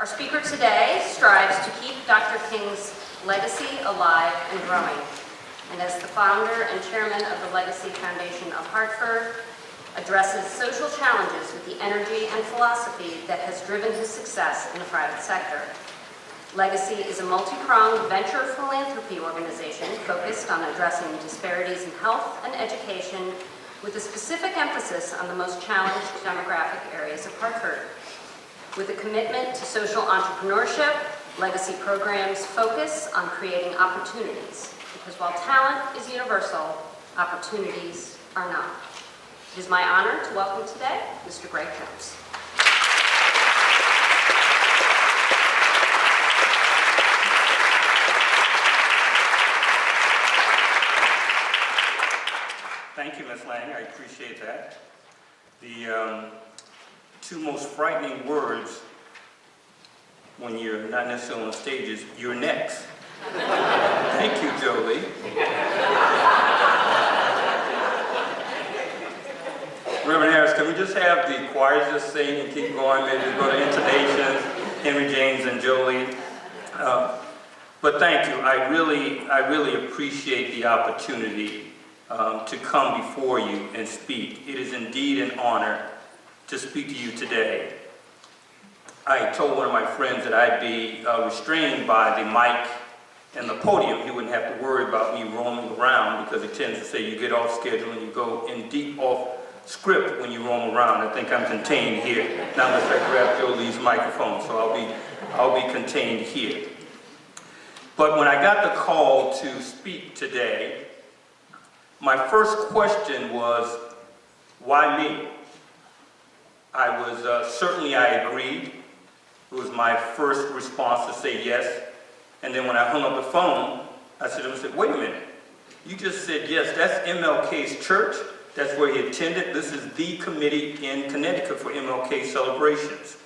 Our speaker today strives to keep Dr. King's legacy alive and growing. And as the founder and chairman of the Legacy Foundation of Hartford, addresses social challenges with the energy and philosophy that has driven his success in the private sector. Legacy is a multi-pronged venture philanthropy organization focused on addressing disparities in health and education with a specific emphasis on the most challenged demographic areas of Hartford. With a commitment to social entrepreneurship, Legacy programs focus on creating opportunities, because while talent is universal, opportunities are not. It is my honor to welcome today Mr. Greg Jones. Thank you, Ms. Lang. I appreciate that. The two most frightening words when you're not necessarily on stage is, "You're next." Thank you, Jolie. Reverend Harris, can we just have the choir just sing and keep going? Maybe go to intonations, Henry James and Jolie. But thank you. I really appreciate the opportunity to come before you and speak. It is indeed an honor to speak to you today. I told one of my friends that I'd be restrained by the mic and the podium. He wouldn't have to worry about me roaming around, because it tends to say you get off schedule and you go in deep off script when you roam around. I think I'm contained here. Now unless I grab Jolie's microphone, so I'll be contained here. But when I got the call to speak today, my first question was, why me? Certainly I agreed. It was my first response to say yes. And then when I hung up the phone, I said, wait a minute. You just said yes, that's MLK's church. That's where he attended. This is the committee in Connecticut for MLK celebrations.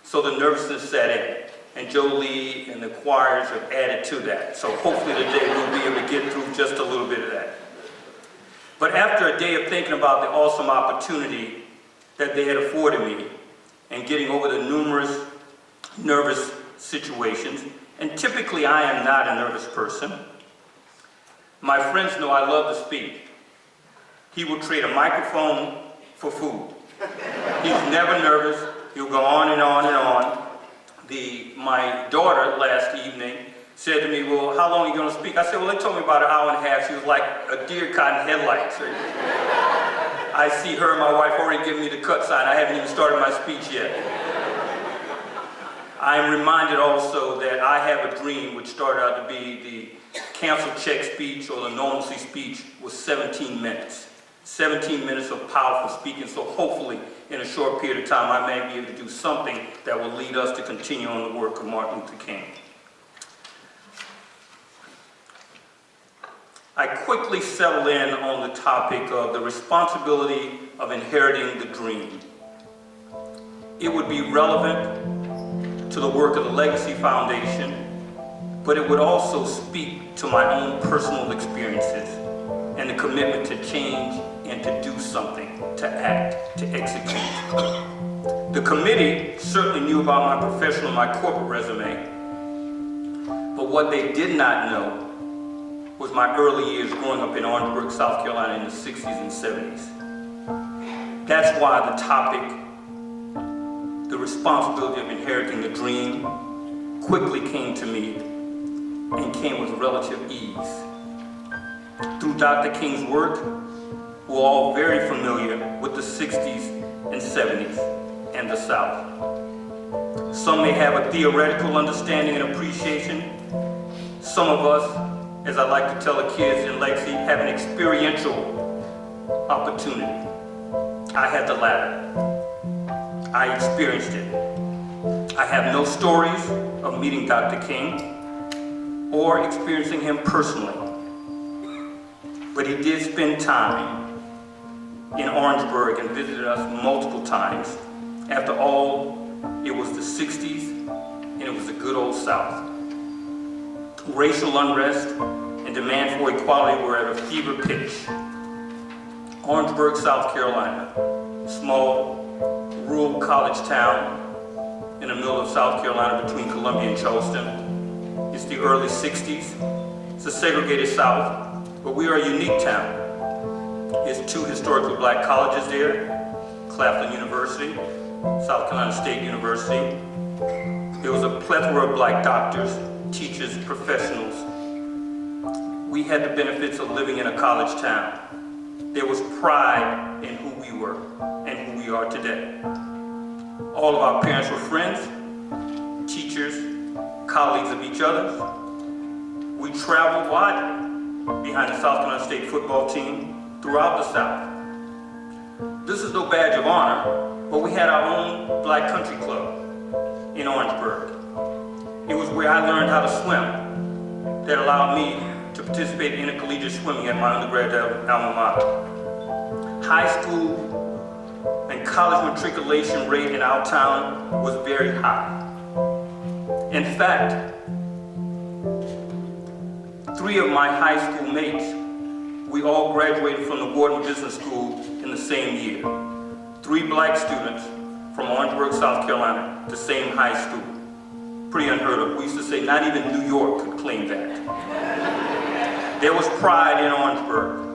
So the nervousness set in. And Jolie and the choirs have added to that. So hopefully today we'll be able to get through just a little bit of that. But after a day of thinking about the awesome opportunity that they had afforded me and getting over the numerous nervous situations, and typically I am not a nervous person. My friends know I love to speak. He will trade a microphone for food. He's never nervous. He'll go on and on and on. My daughter last evening said to me, well, how long are you going to speak? I said, well, they told me about an hour and a half. She was like a deer caught in headlights. I see her and my wife already giving me the cut sign. I haven't even started my speech yet. I'm reminded also that I have a dream, which started out to be the cancel check speech or the normalcy speech, was 17 minutes. 17 minutes of powerful speaking, so hopefully in a short period of time I may be able to do something that will lead us to continue on the work of Martin Luther King. I quickly settled in on the topic of the responsibility of inheriting the dream. It would be relevant to the work of the Legacy Foundation, but it would also speak to my own personal experiences and the commitment to change and to do something, to act, to execute. The committee certainly knew about my professional and my corporate resume, but what they did not know was my early years growing up in Orangeburg, South Carolina in the 60s and 70s. That's why the topic, the responsibility of inheriting the dream, quickly came to me and came with relative ease. Through Dr. King's work, we're all very familiar with the 60s and 70s and the South. Some may have a theoretical understanding and appreciation. Some of us, as I like to tell the kids in Legacy, have an experiential opportunity. I had the latter. I experienced it. I have no stories of meeting Dr. King or experiencing him personally. But he did spend time in Orangeburg and visited us multiple times. After all, it was the 60s and it was the good old South. Racial unrest and demand for equality were at a fever pitch. Orangeburg, South Carolina, small rural college town in the middle of South Carolina between Columbia and Charleston. It's the early 60s. It's a segregated South, but we are a unique town. There's two historically black colleges there, Claflin University, South Carolina State University. There was a plethora of black doctors, teachers, professionals. We had the benefits of living in a college town. There was pride in who we were and who we are today. All of our parents were friends, teachers, colleagues of each other's. We traveled widely behind the South Carolina State football team throughout the South. This is no badge of honor, but we had our own Black Country Club in Orangeburg. It was where I learned how to swim that allowed me to participate in intercollegiate swimming at my undergraduate alma mater. High school and college matriculation rate in our town was very high. In fact, 3 of my high school mates, we all graduated from the Wharton Business School in the same year. 3 black students from Orangeburg, South Carolina, the same high school. Pretty unheard of. We used to say not even New York could claim that. There was pride in Orangeburg.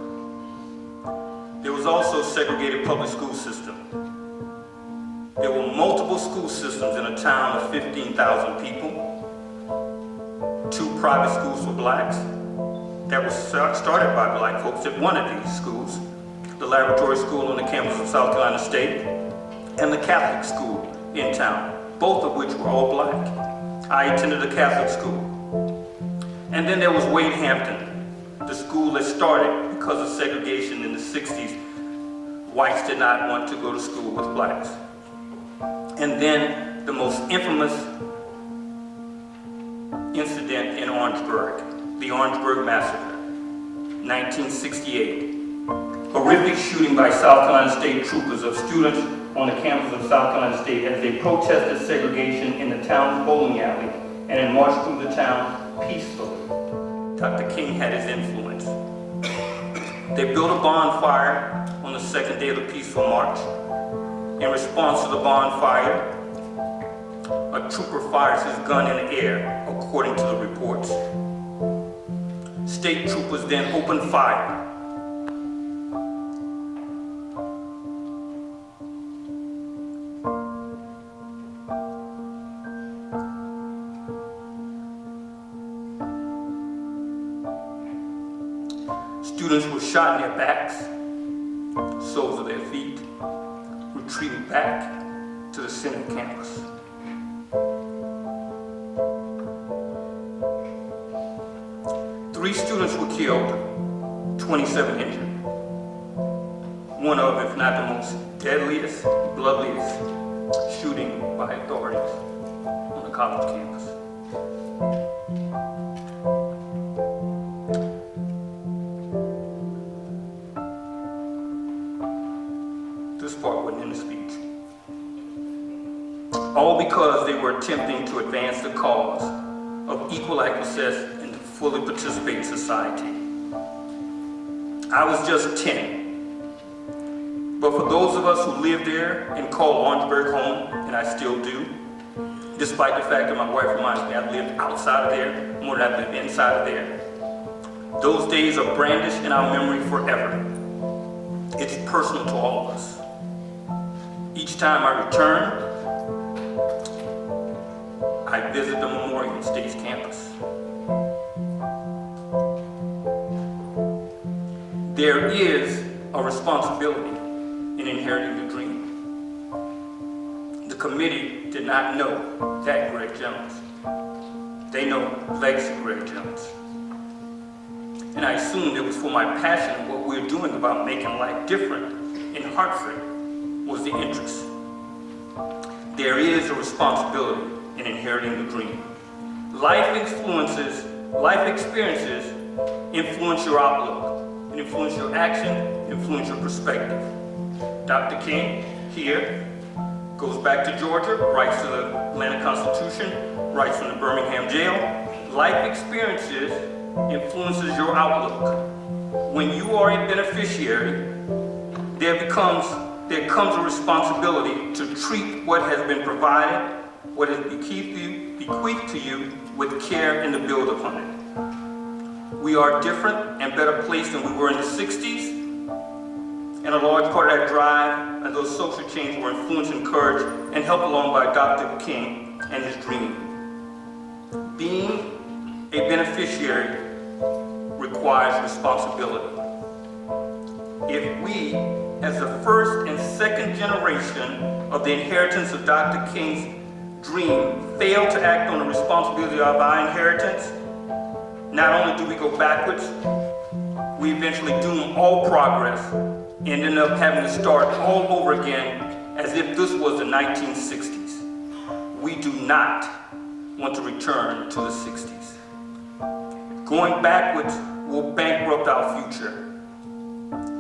There was also a segregated public school system. There were multiple school systems in a town of 15,000 people. 2 private schools for blacks that was started by black folks at one of these schools, the Laboratory School on the campus of South Carolina State, and the Catholic school in town, both of which were all black. I attended a Catholic school. And then there was Wade Hampton, the school that started because of segregation in the 60s. Whites did not want to go to school with blacks. And then the most infamous incident in Orangeburg, the Orangeburg Massacre, 1968. Horrific shooting by South Carolina State troopers of students on the campus of South Carolina State as they protested segregation in the town's bowling alley and then marched through the town peacefully. Dr. King had his influence. They built a bonfire on the second day of the peaceful march. In response to the bonfire, a trooper fires his gun in the air, according to the reports. State troopers then opened fire. Students were shot in their backs, soles of their feet, retreating back to the center campus. Three students were killed, 27 injured. One of, if not the most deadliest, bloodiest shooting by authorities on the college campus. This part wasn't in the speech. All because they were attempting to advance the cause of equal access and to fully participate in society. I was just 10. But for those of us who lived there and call Orangeburg home, and I still do, despite the fact that my wife reminds me I lived outside of there more than I lived inside of there, those days are brandished in our memory forever. It's personal to all of us. Each time I return, I visit the Memorial on State's campus. There is a responsibility in inheriting the dream. The committee did not know that Greg Jones. They know legacy Greg Jones. And I assumed it was for my passion of what we're doing about making life different in Hartford was the interest. There is a responsibility in inheriting the dream. Life experiences influence your outlook, and influence your action, influence your perspective. Dr. King, here, goes back to Georgia, writes to the Atlanta Constitution, writes from the Birmingham jail. Life experiences influences your outlook. When you are a beneficiary, there comes a responsibility to treat what has been provided what is bequeathed to you with care and to build upon it. We are different and better placed than we were in the 60s, and a large part of that drive and those social changes were influenced, encouraged, and helped along by Dr. King and his dream. Being a beneficiary requires responsibility. If we, as the first and second generation of the inheritance of Dr. King's dream, fail to act on the responsibility of our inheritance, not only do we go backwards, we eventually doom all progress and end up having to start all over again as if this was the 1960s. We do not want to return to the 60s. Going backwards will bankrupt our future.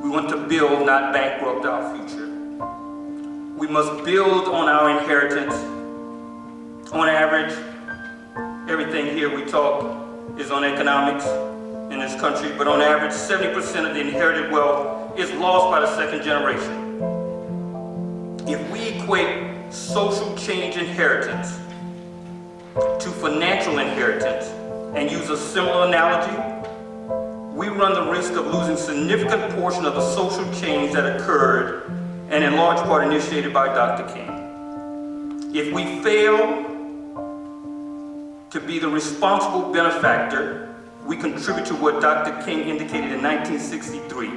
We want to build, not bankrupt our future. We must build on our inheritance. On average, everything here we talk is on economics in this country, but on average, 70% of the inherited wealth is lost by the second generation. If we equate social change inheritance to financial inheritance and use a similar analogy, we run the risk of losing significant portion of the social change that occurred and in large part initiated by Dr. King. If we fail to be the responsible benefactor, we contribute to what Dr. King indicated in 1963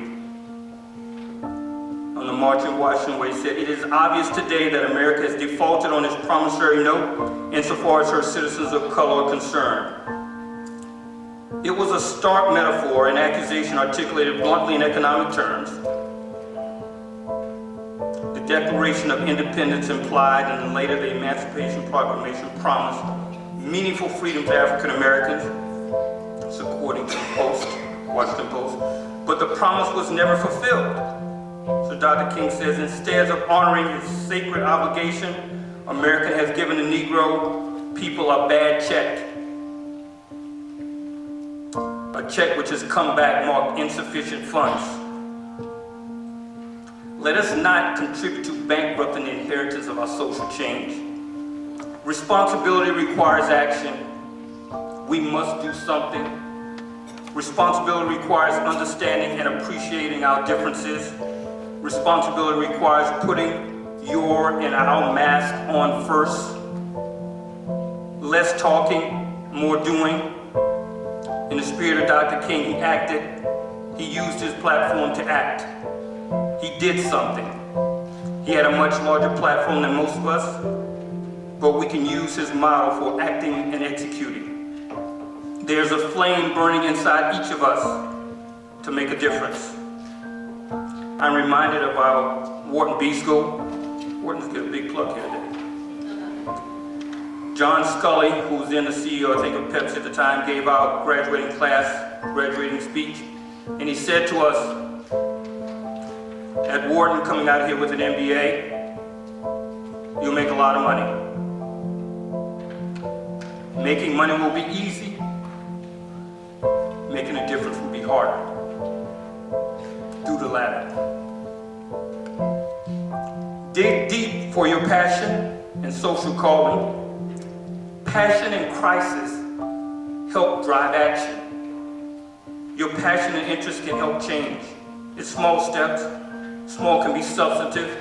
on the March in Washington, where he said, "It is obvious today that America has defaulted on its promissory note insofar as her citizens of color are concerned." It was a stark metaphor, an accusation articulated bluntly in economic terms. The Declaration of Independence implied, and then later the Emancipation Proclamation promised meaningful freedom to African Americans, it's according to the Washington Post, but the promise was never fulfilled. So Dr. King says, instead of honoring his sacred obligation, America has given the Negro people a bad check. A check which has come back marked insufficient funds. Let us not contribute to bankrupting the inheritance of our social change. Responsibility requires action. We must do something. Responsibility requires understanding and appreciating our differences. Responsibility requires putting your and our mask on first. Less talking, more doing. In the spirit of Dr. King, he acted. He used his platform to act. He did something. He had a much larger platform than most of us, but we can use his model for acting and executing. There's a flame burning inside each of us to make a difference. I'm reminded of our Wharton B School. Wharton's got a big plug here today. John Scully, who was then the CEO, I think, of Pepsi at the time, gave our graduating class graduating speech, and he said to us, at Wharton, coming out here with an MBA, you'll make a lot of money. Making money will be easy. Making a difference will be harder. Do the latter. Dig deep for your passion and social calling. Passion and crisis help drive action. Your passion and interest can help change. It's small steps. Small can be substantive.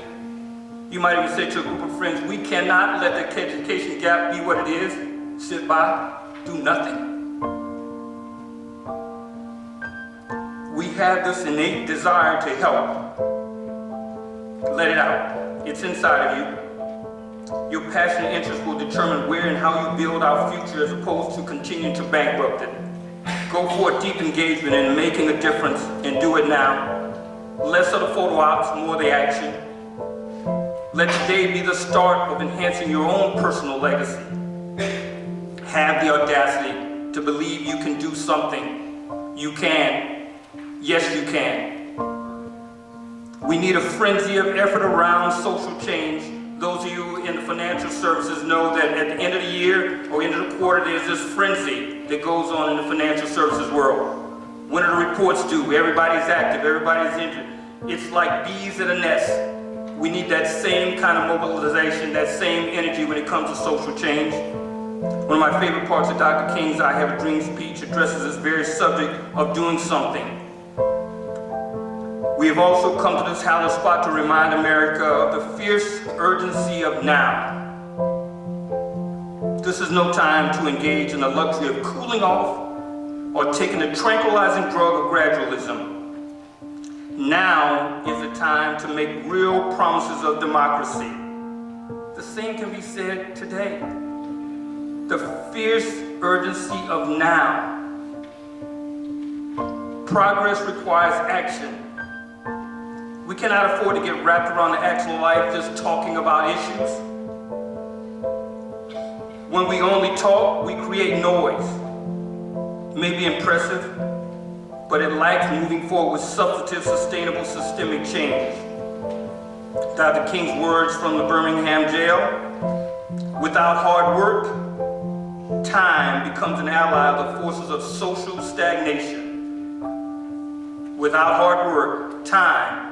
You might even say to a group of friends, we cannot let the education gap be what it is. Sit by, do nothing. We have this innate desire to help. Let it out. It's inside of you. Your passion and interest will determine where and how you build our future as opposed to continuing to bankrupt it. Go for a deep engagement in making a difference and do it now. Less of the photo ops, more the action. Let today be the start of enhancing your own personal legacy. Have the audacity to believe you can do something. You can. Yes, you can. We need a frenzy of effort around social change. Those of you in the financial services know that at the end of the year or end of the quarter, there's this frenzy that goes on in the financial services world. When are the reports due? Everybody's active, everybody's interested. It's like bees in a nest. We need that same kind of mobilization, that same energy when it comes to social change. One of my favorite parts of Dr. King's I Have a Dream speech addresses this very subject of doing something. We have also come to this hallowed spot to remind America of the fierce urgency of now. This is no time to engage in the luxury of cooling off or taking the tranquilizing drug of gradualism. Now is the time to make real promises of democracy. The same can be said today. The fierce urgency of now. Progress requires action. We cannot afford to get wrapped around the axle of life just talking about issues. When we only talk, we create noise. It may be impressive, but it lacks moving forward with substantive, sustainable, systemic change. Dr. King's words from the Birmingham jail: without hard work, time becomes an ally of the forces of social stagnation. Without hard work, time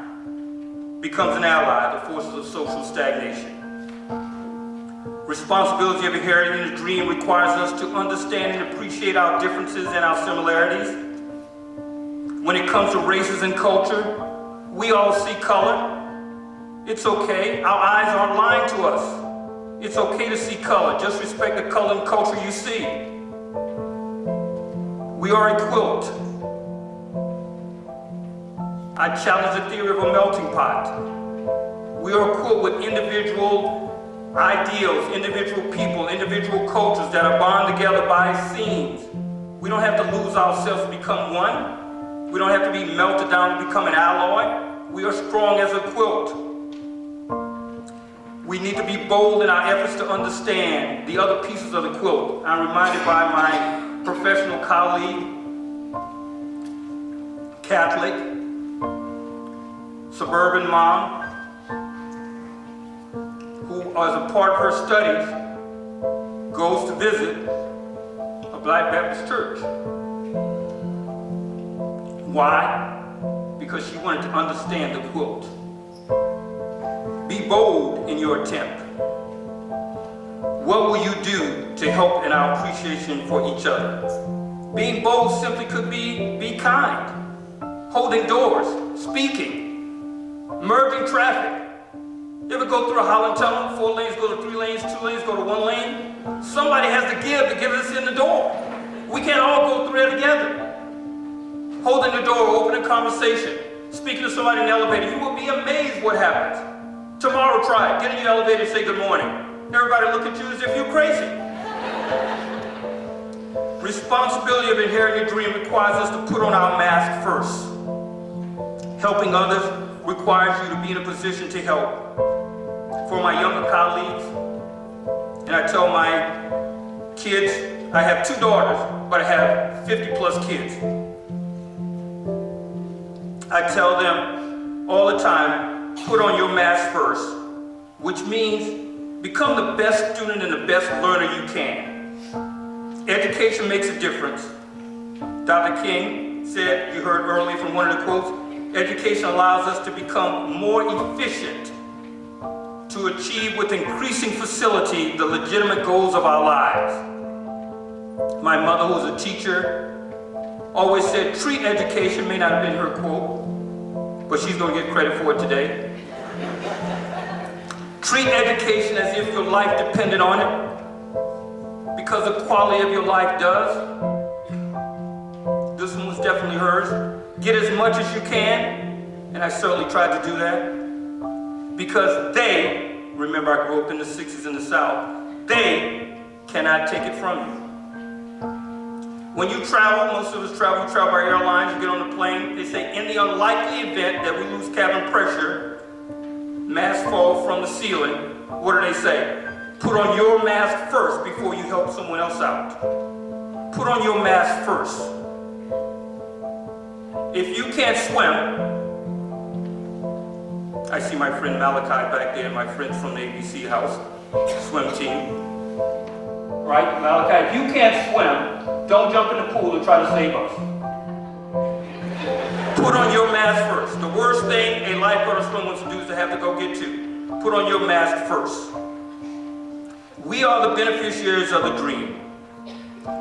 becomes an ally of the forces of social stagnation. Responsibility of inheriting the dream requires us to understand and appreciate our differences and our similarities. When it comes to races and culture, we all see color. It's okay. Our eyes aren't lying to us. It's okay to see color. Just respect the color and culture you see. We are a quilt. I challenge the theory of a melting pot. We are a quilt with individual ideals, individual people, individual cultures that are bound together by seams. We don't have to lose ourselves to become one. We don't have to be melted down to become an alloy. We are strong as a quilt. We need to be bold in our efforts to understand the other pieces of the quilt. I'm reminded by my professional colleague, Catholic, suburban mom, who, as a part of her studies, goes to visit a Black Baptist church. Why? Because she wanted to understand the quilt. Be bold in your attempt. What will you do to help in our appreciation for each other? Being bold simply could be kind, holding doors, speaking, merging traffic. You ever go through a Holland tunnel, 4 lanes go to 3 lanes, 2 lanes go to 1 lane? Somebody has to give to get us in the door. We can't all go through there together. Holding the door, opening conversation, speaking to somebody in the elevator, you will be amazed what happens. Tomorrow try it. Get in your elevator and say good morning. Everybody look at you as if you're crazy. Responsibility of inheriting a dream requires us to put on our mask first. Helping others requires you to be in a position to help. For my younger colleagues, and I tell my kids, I have 2 daughters, but I have 50 plus kids. I tell them all the time, put on your mask first, which means become the best student and the best learner you can. Education makes a difference. Dr. King said, you heard earlier from one of the quotes, education allows us to become more efficient, to achieve with increasing facility the legitimate goals of our lives. My mother, who was a teacher, always said, treat education, may not have been her quote, but she's going to get credit for it today. Treat education as if your life depended on it, because the quality of your life does. This one was definitely hers. Get as much as you can, and I certainly tried to do that, because they, remember I grew up in the 60s in the South, they cannot take it from you. When you travel, most of us travel by airlines, you get on the plane, they say in the unlikely event that we lose cabin pressure, masks fall from the ceiling, what do they say? Put on your mask first before you help someone else out. Put on your mask first. If you can't swim, I see my friend MLK back there, my friends from the ABC house, swim team. Right, MLK, if you can't swim, don't jump in the pool and try to save us. Put on your mask first. The worst thing a lifeguard or swimmer wants to do is to have to go get to. Put on your mask first. We are the beneficiaries of the dream.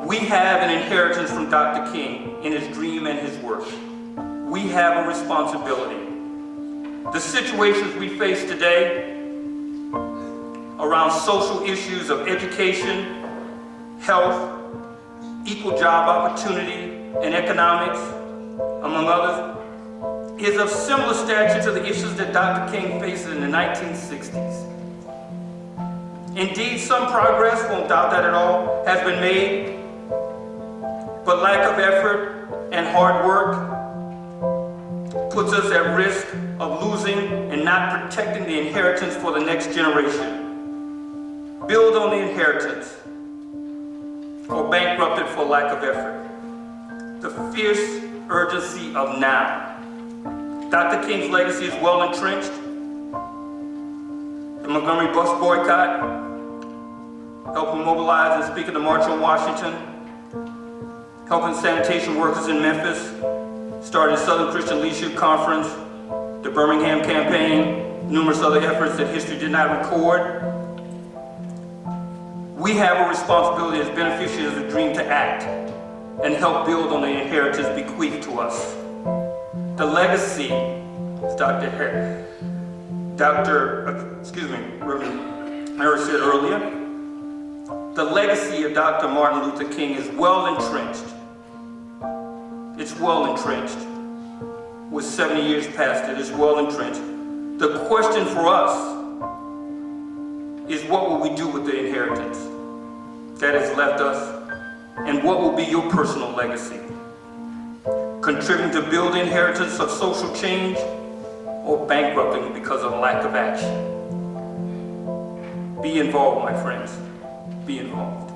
We have an inheritance from Dr. King in his dream and his work. We have a responsibility. The situations we face today around social issues of education, health, equal job opportunity, and economics, among others, is of similar stature to the issues that Dr. King faced in the 1960s. Indeed, some progress, won't doubt that at all, has been made, but lack of effort and hard work puts us at risk of losing and not protecting the inheritance for the next generation. Build on the inheritance or bankrupt it for lack of effort. The fierce urgency of now. Dr. King's legacy is well entrenched. The Montgomery bus boycott, helping mobilize and speak at the March on Washington, helping sanitation workers in Memphis, starting Southern Christian Leadership Conference, the Birmingham campaign, numerous other efforts that history did not record. We have a responsibility as beneficiaries of the dream to act and help build on the inheritance bequeathed to us. The legacy, as Reverend Mary said earlier, the legacy of Dr. Martin Luther King is well entrenched. It's well entrenched. With 70 years past it, it's well entrenched. The question for us is, what will we do with the inheritance that has left us? And what will be your personal legacy? Contributing to build the inheritance of social change, or bankrupting because of lack of action? Be involved, my friends. Be involved.